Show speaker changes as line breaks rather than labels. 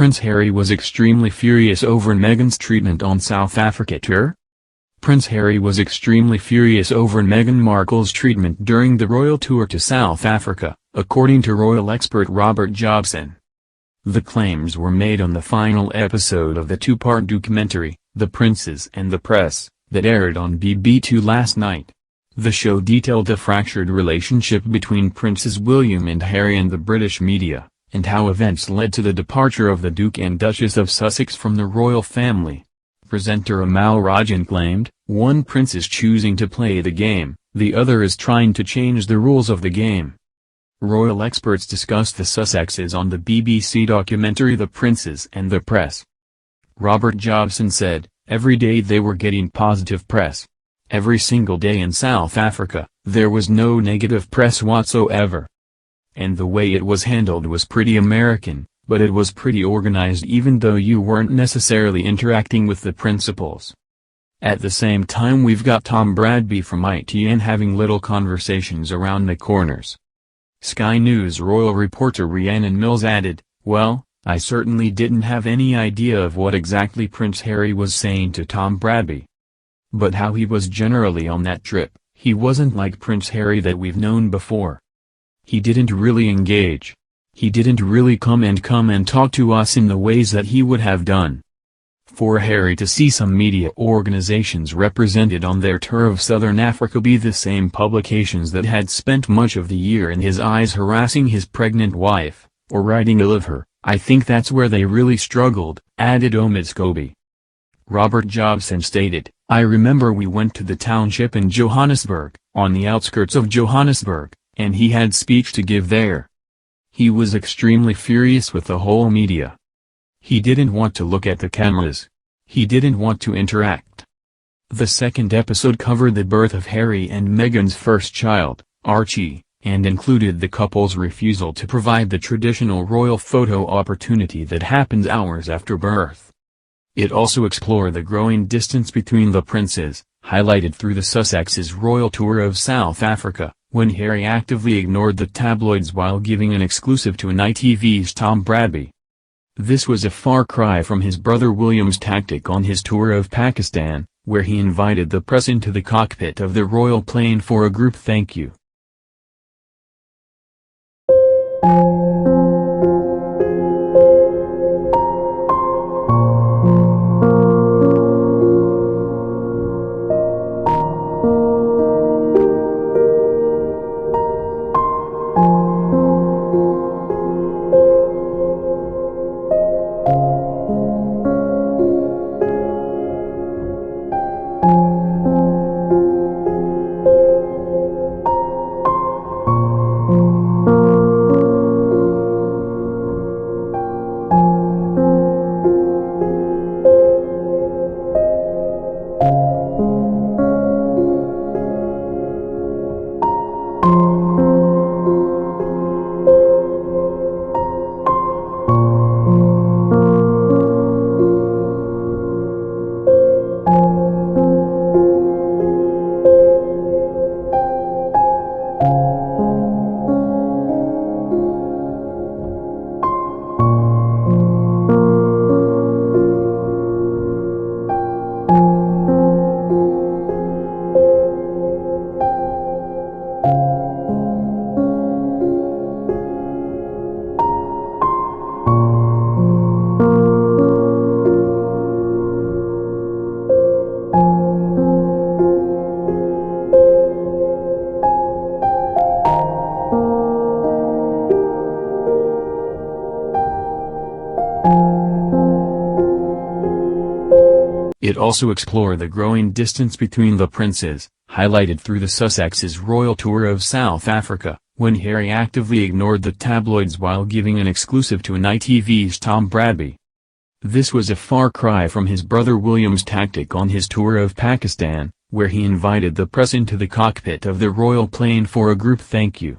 Prince Harry was extremely furious over Meghan's treatment on South Africa tour. Prince Harry was extremely furious over Meghan Markle's treatment during the royal tour to South Africa, according to royal expert Robert Jobson. The claims were made on the final episode of the two-part documentary, The Princes and the Press, that aired on BBC2 last night. The show detailed the fractured relationship between Princes William and Harry and the British media, and how events led to the departure of the Duke and Duchess of Sussex from the royal family. Presenter Amal Rajan claimed, "One prince is choosing to play the game, the other is trying to change the rules of the game." Royal experts discussed the Sussexes on the BBC documentary The Princes and the Press. Robert Jobson said, "Every day they were getting positive press. Every single day in South Africa, there was no negative press whatsoever. And the way it was handled was pretty American, but it was pretty organized even though you weren't necessarily interacting with the principals. At the same time we've got Tom Bradby from ITN having little conversations around the corners." Sky News royal reporter Rhiannon Mills added, "Well, I certainly didn't have any idea of what exactly Prince Harry was saying to Tom Bradby. But how he was generally on that trip, he wasn't like Prince Harry that we've known before. He didn't really engage. He didn't really come and talk to us in the ways that he would have done." For Harry to see some media organizations represented on their tour of Southern Africa be the same publications that had spent much of the year in his eyes harassing his pregnant wife, or writing ill of her, "I think that's where they really struggled," added Omid Scobie. Robert Jobson stated, "I remember we went to the township in Johannesburg, on the outskirts of Johannesburg, and he had speech to give there. He was extremely furious with the whole media. He didn't want to look at the cameras. He didn't want to interact." The second episode covered the birth of Harry and Meghan's first child, Archie, and included the couple's refusal to provide the traditional royal photo opportunity that happens hours after birth. It also explored the growing distance between the princes, highlighted through the Sussexes' royal tour of South Africa, when Harry actively ignored the tabloids while giving an exclusive to an ITV's Tom Bradby. This was a far cry from his brother William's tactic on his tour of Pakistan, where he invited the press into the cockpit of the royal plane for a group thank you. It also explored the growing distance between the princes, highlighted through the Sussexes' royal tour of South Africa, when Harry actively ignored the tabloids while giving an exclusive to an ITV's Tom Bradby. This was a far cry from his brother William's tactic on his tour of Pakistan, where he invited the press into the cockpit of the royal plane for a group thank you.